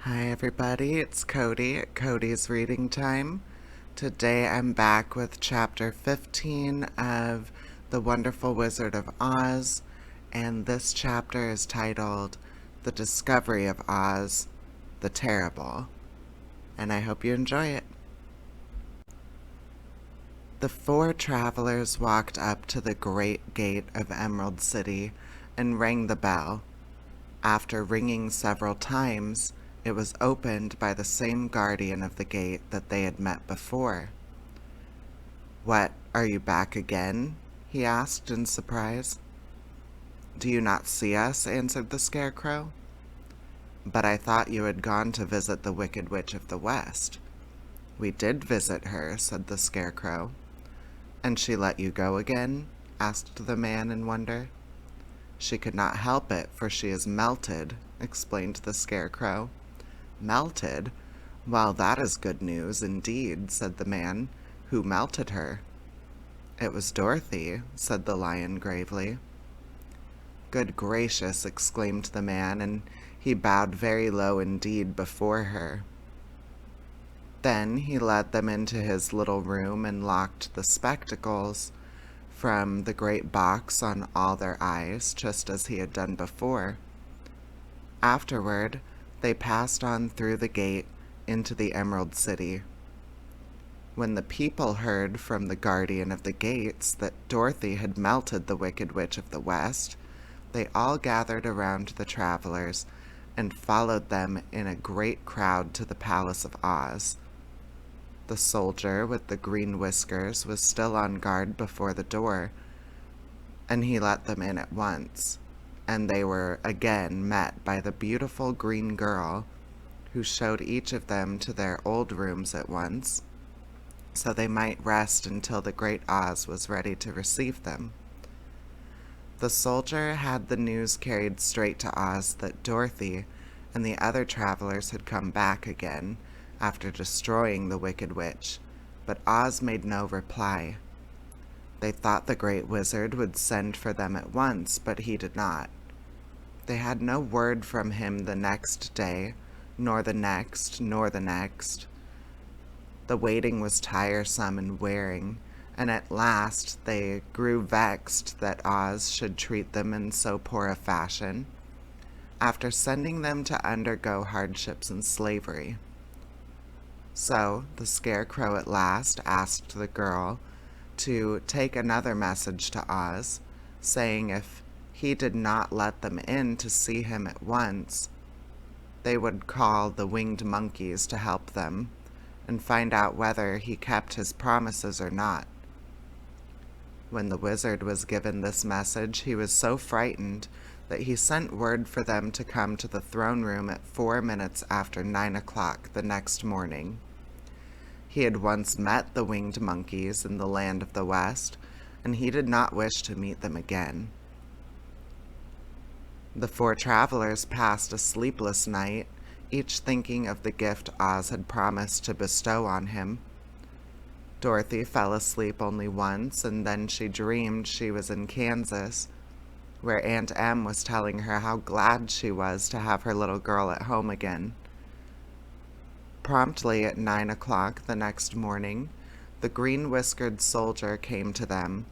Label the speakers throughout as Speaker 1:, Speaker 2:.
Speaker 1: Hi everybody, it's Cody at Cody's Reading Time. Today I'm back with chapter 15 of The Wonderful Wizard of Oz, and this chapter is titled The Discovery of Oz, the Terrible, and I hope you enjoy it. The four travelers walked up to the great gate of Emerald City and rang the bell. After ringing several times, it was opened by the same guardian of the gate that they had met before. "What, are you back again?" he asked in surprise. "Do you not see us?" answered the Scarecrow. "But I thought you had gone to visit the Wicked Witch of the West." "We did visit her," said the Scarecrow. "And she let you go again?" asked the man in wonder. "She could not help it, for she is melted," explained the Scarecrow. "Melted? Well, that is good news, indeed," said the man. "Who melted her?" "It was Dorothy," said the lion gravely. "Good gracious," exclaimed the man, and he bowed very low indeed before her. Then he led them into his little room and locked the spectacles from the great box on all their eyes, just as he had done before. Afterward, they passed on through the gate into the Emerald City. When the people heard from the guardian of the gates that Dorothy had melted the Wicked Witch of the West, they all gathered around the travelers and followed them in a great crowd to the Palace of Oz. The soldier with the green whiskers was still on guard before the door, and he let them in at once, and they were again met by the beautiful green girl, who showed each of them to their old rooms at once, so they might rest until the great Oz was ready to receive them. The soldier had the news carried straight to Oz that Dorothy and the other travelers had come back again after destroying the Wicked Witch, but Oz made no reply. They thought the great wizard would send for them at once, but he did not. They had no word from him the next day, nor the next, nor the next. The waiting was tiresome and wearing, and at last they grew vexed that Oz should treat them in so poor a fashion, after sending them to undergo hardships and slavery. So the Scarecrow at last asked the girl to take another message to Oz, saying if he did not let them in to see him at once, they would call the winged monkeys to help them and find out whether he kept his promises or not. When the wizard was given this message, he was so frightened that he sent word for them to come to the throne room at 4 minutes after 9 o'clock the next morning. He had once met the winged monkeys in the land of the West, and he did not wish to meet them again. The four travelers passed a sleepless night, each thinking of the gift Oz had promised to bestow on him. Dorothy fell asleep only once, and then she dreamed she was in Kansas, where Aunt Em was telling her how glad she was to have her little girl at home again. Promptly at 9 o'clock the next morning, the green-whiskered soldier came to them,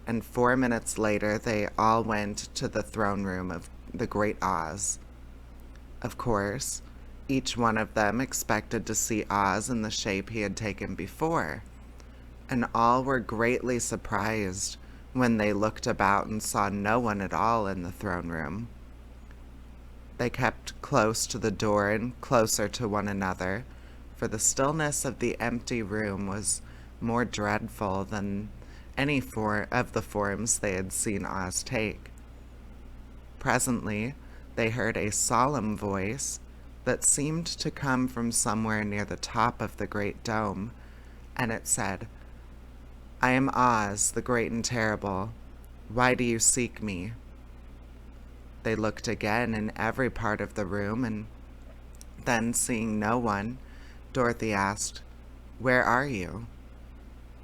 Speaker 1: and 4 minutes later they all went to the throne room of the great Oz. Of course, each one of them expected to see Oz in the shape he had taken before, and all were greatly surprised when they looked about and saw no one at all in the throne room. They kept close to the door and closer to one another, for the stillness of the empty room was more dreadful than any of the forms they had seen Oz take. Presently, they heard a solemn voice that seemed to come from somewhere near the top of the great dome, and it said, "I am Oz, the great and terrible. Why do you seek me?" They looked again in every part of the room, and then, seeing no one, Dorothy asked, "Where are you?"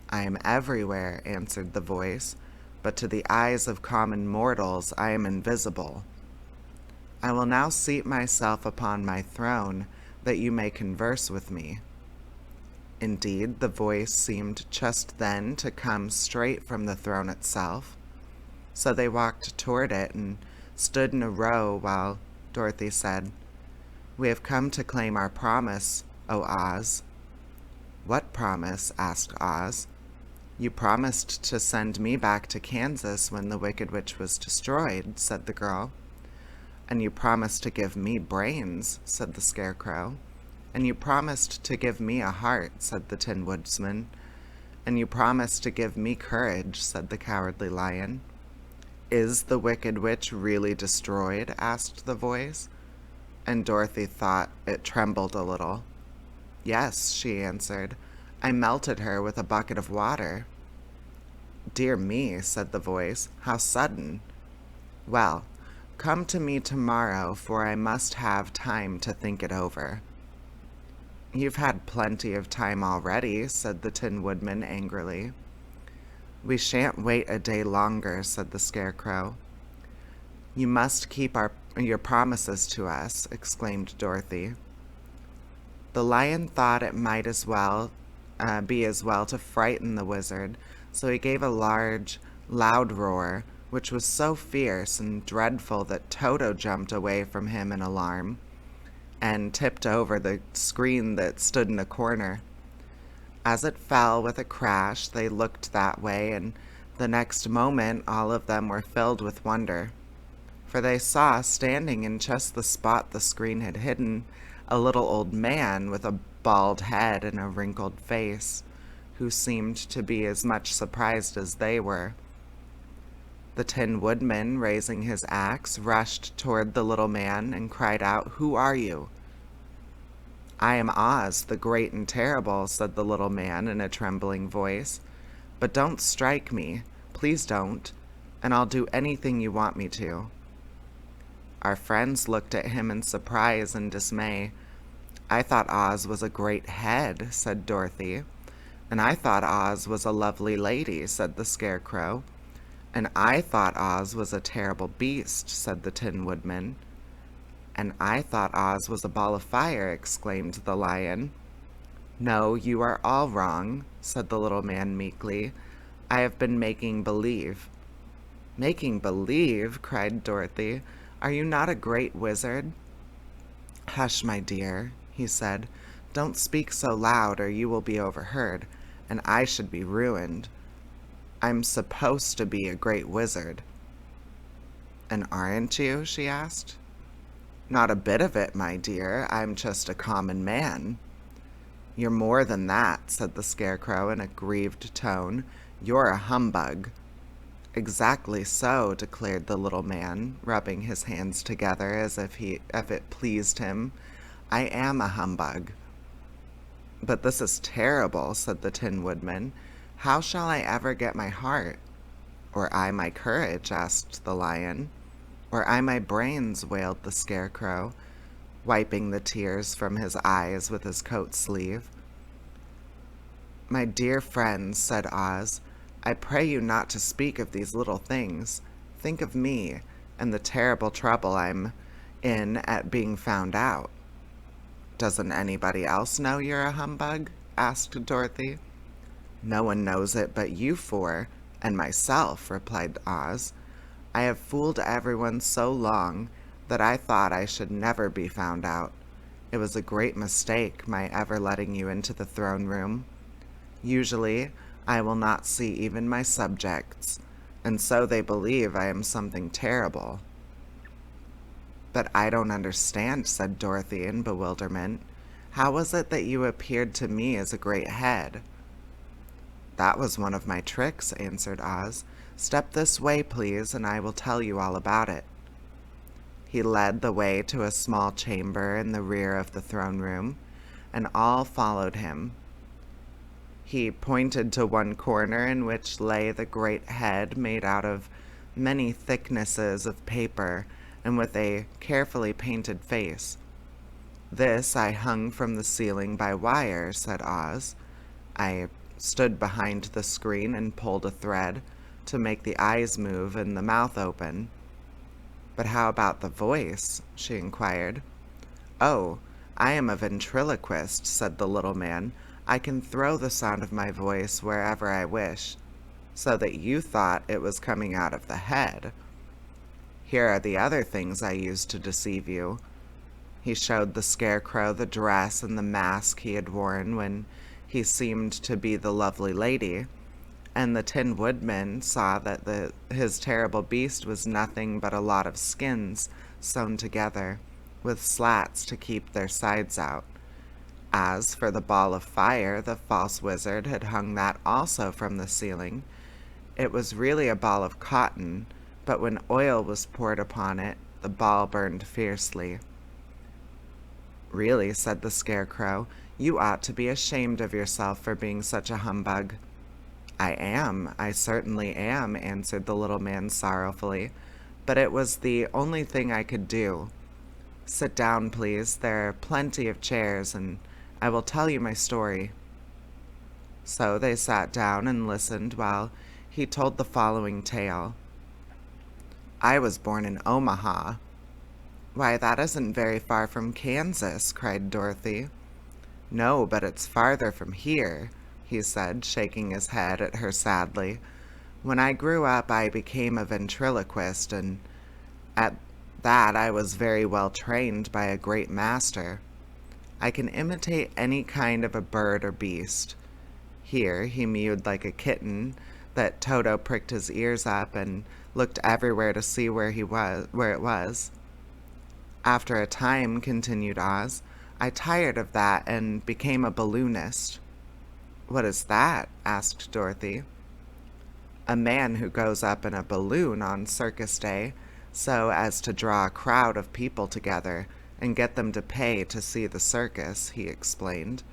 Speaker 1: "I am everywhere," answered the voice, "but to the eyes of common mortals I am invisible." I will now seat myself upon my throne, that you may converse with me." Indeed, the voice seemed just then to come straight from the throne itself. So they walked toward it and stood in a row while Dorothy said, "We have come to claim our promise, O Oz." "What promise?" asked Oz. "You promised to send me back to Kansas when the Wicked Witch was destroyed," said the girl. "And you promised to give me brains," said the Scarecrow. "And you promised to give me a heart," said the Tin Woodsman. "And you promised to give me courage," said the Cowardly Lion. "Is the Wicked Witch really destroyed?" asked the voice, and Dorothy thought it trembled a little. "Yes," she answered. "I melted her with a bucket of water." "Dear me," said the voice, "how sudden! Well, come to me tomorrow, for I must have time to think it over." "You've had plenty of time already," said the Tin Woodman angrily. "We shan't wait a day longer," said the Scarecrow. "You must keep your promises to us," exclaimed Dorothy. The lion thought it might be as well to frighten the wizard, so he gave a large, loud roar, which was so fierce and dreadful that Toto jumped away from him in alarm and tipped over the screen that stood in a corner. As it fell with a crash, they looked that way, and the next moment all of them were filled with wonder, for they saw, standing in just the spot the screen had hidden, a little old man with a bald head and a wrinkled face, who seemed to be as much surprised as they were. The Tin Woodman, raising his axe, rushed toward the little man and cried out, "Who are you?" "I am Oz, the Great and Terrible," said the little man in a trembling voice. "But don't strike me, please don't, and I'll do anything you want me to." Our friends looked at him in surprise and dismay. "I thought Oz was a great head," said Dorothy. "And I thought Oz was a lovely lady," said the Scarecrow. "And I thought Oz was a terrible beast," said the Tin Woodman. "And I thought Oz was a ball of fire," exclaimed the lion. "No, you are all wrong," said the little man meekly. "I have been making believe." "Making believe?" cried Dorothy. "Are you not a great wizard?" "Hush, my dear," he said. "Don't speak so loud or you will be overheard, and I should be ruined. I'm supposed to be a great wizard." "And aren't you?" she asked. "Not a bit of it, my dear. I'm just a common man." "You're more than that," said the Scarecrow in a grieved tone. "You're a humbug." "Exactly so," declared the little man, rubbing his hands together as if it pleased him. "I am a humbug." "But this is terrible," said the Tin Woodman. "How shall I ever get my heart?" "Or I my courage?" asked the lion. "Or I my brains?" wailed the Scarecrow, wiping the tears from his eyes with his coat sleeve. "My dear friends," said Oz, "I pray you not to speak of these little things. Think of me, and the terrible trouble I'm in at being found out." "Doesn't anybody else know you're a humbug?" asked Dorothy. "No one knows it but you four, and myself," replied Oz. "I have fooled everyone so long that I thought I should never be found out. It was a great mistake, my ever letting you into the throne room. Usually, I will not see even my subjects, and so they believe I am something terrible." "But I don't understand," said Dorothy in bewilderment. "How was it that you appeared to me as a great head?" "That was one of my tricks," answered Oz. "Step this way, please, and I will tell you all about it." He led the way to a small chamber in the rear of the throne room, and all followed him. He pointed to one corner in which lay the great head made out of many thicknesses of paper and with a carefully painted face. "This I hung from the ceiling by wire," said Oz. "I stood behind the screen and pulled a thread to make the eyes move and the mouth open. But how about the voice? She inquired. Oh, I am a ventriloquist, said the little man. I can throw the sound of my voice wherever I wish, so that you thought it was coming out of the head. Here are the other things I used to deceive you. He showed the Scarecrow the dress and the mask he had worn when he seemed to be the lovely lady, and the Tin Woodman saw that his terrible beast was nothing but a lot of skins sewn together, with slats to keep their sides out. As for the ball of fire, the false wizard had hung that also from the ceiling. It was really a ball of cotton, but when oil was poured upon it, the ball burned fiercely. Really, said the Scarecrow, you ought to be ashamed of yourself for being such a humbug. I certainly am, answered the little man sorrowfully, but it was the only thing I could do. Sit down, please. There are plenty of chairs, and I will tell you my story. So they sat down and listened while he told the following tale. I was born in Omaha. Why, that isn't very far from Kansas, cried Dorothy. No, but it's farther from here, he said, shaking his head at her sadly. When I grew up, I became a ventriloquist, and at that I was very well trained by a great master. I can imitate any kind of a bird or beast. Here he mewed like a kitten, that Toto pricked his ears up and looked everywhere to see where it was. After a time, continued Oz, I tired of that and became a balloonist. What is that? Asked Dorothy. A man who goes up in a balloon on circus day so as to draw a crowd of people together and get them to pay to see the circus, he explained.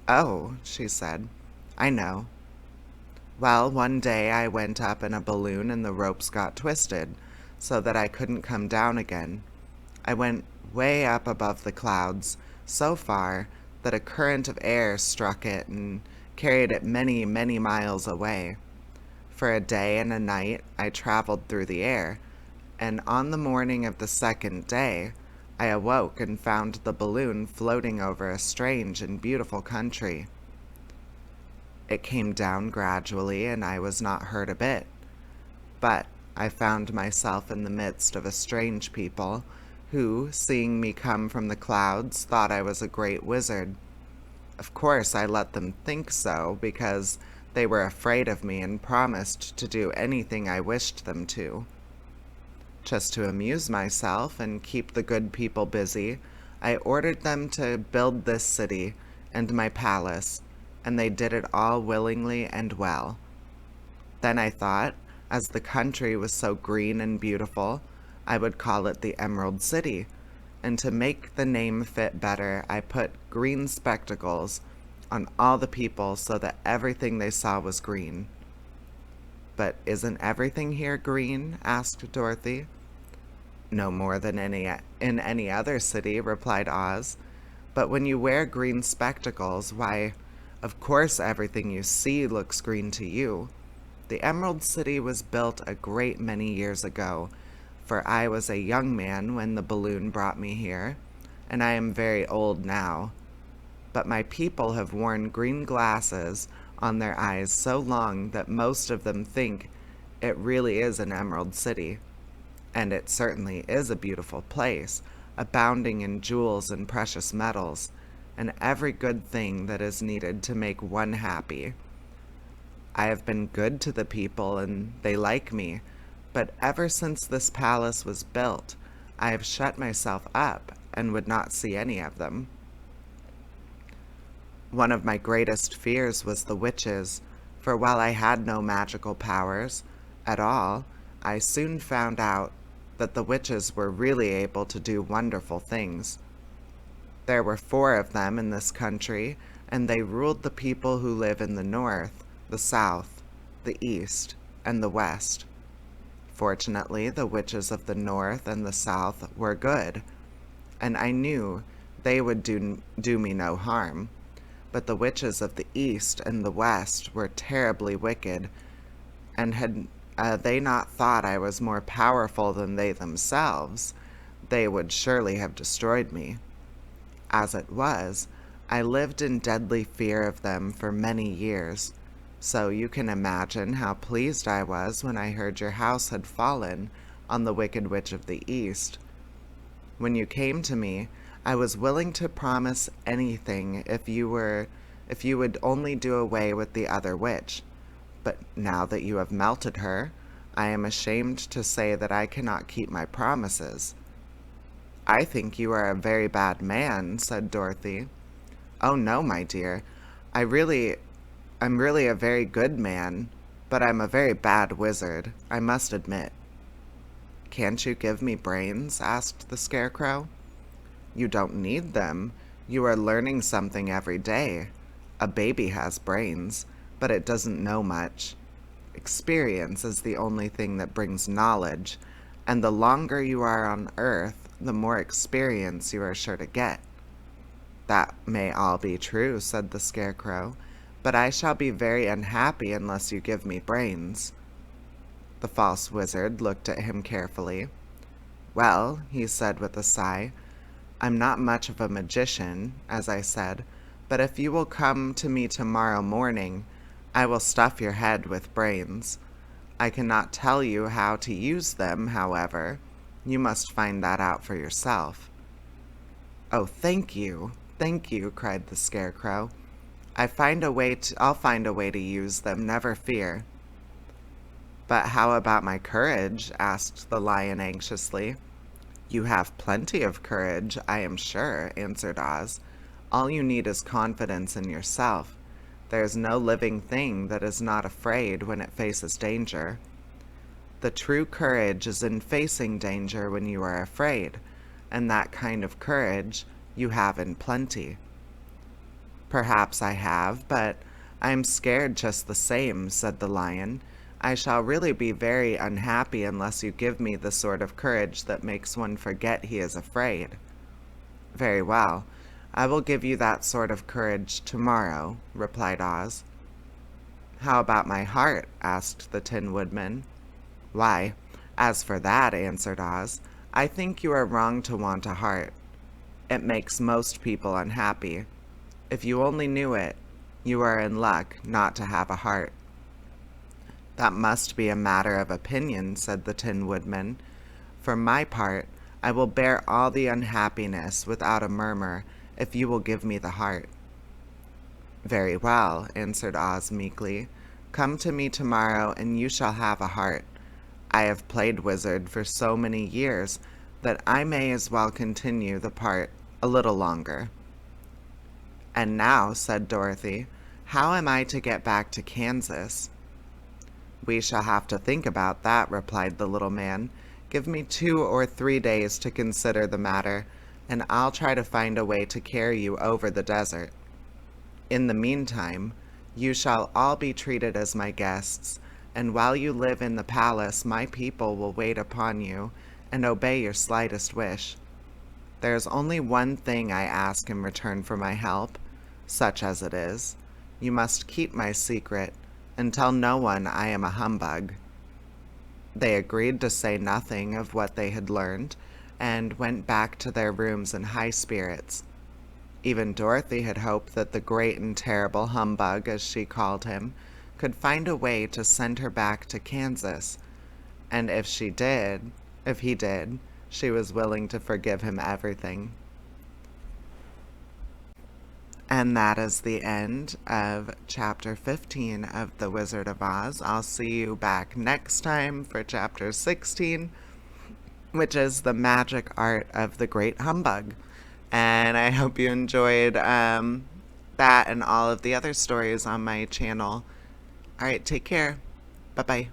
Speaker 1: Oh, she said, I know. Well, one day I went up in a balloon and the ropes got twisted so that I couldn't come down again. I went way up above the clouds, so far that a current of air struck it and carried it many, many miles away. For a day and a night I traveled through the air, and on the morning of the second day I awoke and found the balloon floating over a strange and beautiful country. It came down gradually, and I was not hurt a bit, but I found myself in the midst of a strange people who, seeing me come from the clouds, thought I was a great wizard. Of course, I let them think so, because they were afraid of me and promised to do anything I wished them to. Just to amuse myself and keep the good people busy, I ordered them to build this city and my palace, and they did it all willingly and well. Then I thought, as the country was so green and beautiful, I would call it the Emerald City, and to make the name fit better, I put green spectacles on all the people so that everything they saw was green. But isn't everything here green? Asked Dorothy. No more than in any other city, replied Oz. But when you wear green spectacles, why, of course everything you see looks green to you. The Emerald City was built a great many years ago, for I was a young man when the balloon brought me here, and I am very old now. But my people have worn green glasses on their eyes so long that most of them think it really is an Emerald City. And it certainly is a beautiful place, abounding in jewels and precious metals, and every good thing that is needed to make one happy. I have been good to the people, and they like me, but ever since this palace was built, I have shut myself up and would not see any of them. One of my greatest fears was the witches, for while I had no magical powers at all, I soon found out that the witches were really able to do wonderful things. There were 4 of them in this country, and they ruled the people who live in the north, the south, the east, and the west. Fortunately, the witches of the north and the south were good, and I knew they would do me no harm. But the witches of the east and the west were terribly wicked, and had they not thought I was more powerful than they themselves, they would surely have destroyed me. As it was, I lived in deadly fear of them for many years, so you can imagine how pleased I was when I heard your house had fallen on the Wicked Witch of the East. When you came to me, I was willing to promise anything if you would only do away with the other witch. But now that you have melted her, I am ashamed to say that I cannot keep my promises. I think you are a very bad man, said Dorothy. Oh no, my dear. I'm really a very good man, but I'm a very bad wizard, I must admit. Can't you give me brains? Asked the Scarecrow. You don't need them. You are learning something every day. A baby has brains, but it doesn't know much. Experience is the only thing that brings knowledge, and the longer you are on Earth, the more experience you are sure to get. That may all be true, said the Scarecrow, but I shall be very unhappy unless you give me brains. The false wizard looked at him carefully. Well, he said with a sigh, I'm not much of a magician, as I said, but if you will come to me tomorrow morning, I will stuff your head with brains. I cannot tell you how to use them, however. You must find that out for yourself. Oh, thank you, cried the Scarecrow. I'll find a way to use them, never fear. But how about my courage? Asked the Lion anxiously. You have plenty of courage, I am sure, answered Oz. All you need is confidence in yourself. There is no living thing that is not afraid when it faces danger. The true courage is in facing danger when you are afraid, and that kind of courage you have in plenty. Perhaps I have, but I am scared just the same, said the Lion. I shall really be very unhappy unless you give me the sort of courage that makes one forget he is afraid. Very well. I will give you that sort of courage tomorrow, replied Oz. How about my heart? Asked the Tin Woodman. Why, as for that, answered Oz, I think you are wrong to want a heart. It makes most people unhappy. If you only knew it, you are in luck not to have a heart. That must be a matter of opinion, said the Tin Woodman. For my part, I will bear all the unhappiness without a murmur if you will give me the heart. Very well, answered Oz meekly. Come to me tomorrow and you shall have a heart. I have played wizard for so many years that I may as well continue the part a little longer. And now, said Dorothy, how am I to get back to Kansas? We shall have to think about that, replied the little man. Give me 2 or 3 days to consider the matter, and I'll try to find a way to carry you over the desert. In the meantime, you shall all be treated as my guests, and while you live in the palace, my people will wait upon you and obey your slightest wish. There is only one thing I ask in return for my help, such as it is. You must keep my secret and tell no one I am a humbug. They agreed to say nothing of what they had learned, and went back to their rooms in high spirits. Even Dorothy had hoped that the great and terrible humbug, as she called him, could find a way to send her back to Kansas, and if he did, she was willing to forgive him everything. And that is the end of Chapter 15 of The Wizard of Oz. I'll see you back next time for Chapter 16, which is The Magic Art of the Great Humbug. And I hope you enjoyed that and all of the other stories on my channel. All right, take care. Bye-bye.